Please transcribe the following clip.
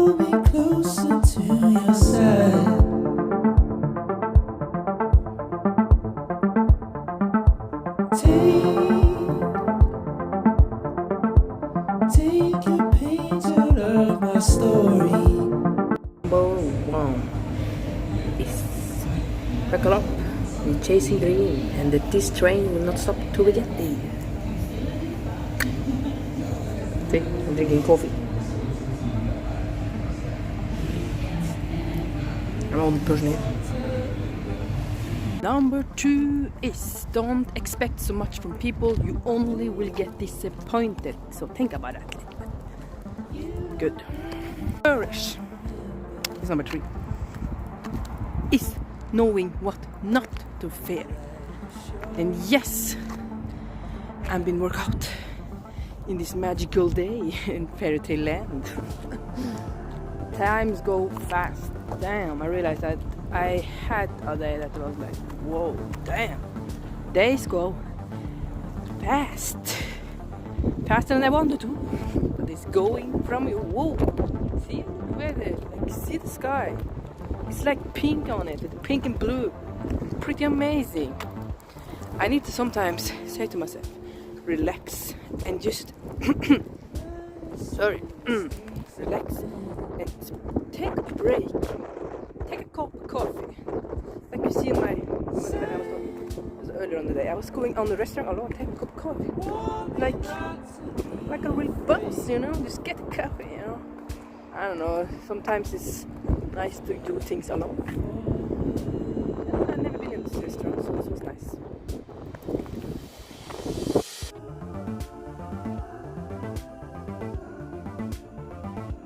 pull me closer to your side. Take your pains out of my story. Number one is buckle up, we're chasing dream, and that this train will not stop till we get there. See, I'm drinking coffee. I'm on the person here. Number two is don't expect so much from people, you only will get disappointed. So think about that a little bit. Good. Courage is number three. Is knowing what not to fear. And yes, I've been working out in this magical day in fairy tale land. Times go fast. Damn, I realized that I had a day that was like, whoa, damn. Days go fast. Faster than I wanted to. But it's going from you. Whoa. See the weather, like see the sky. It's like pink on it, with pink and blue. Pretty amazing. I need to sometimes say to myself, relax and just relax and take a break. Take a cup of coffee. Like you see in my it was earlier on the day. I was going on the restaurant alone, take a cup of coffee. Like a real boss, you know, just get a coffee, you know. I don't know, sometimes it's nice to do things alone. I've never been in this restaurant, so this was nice.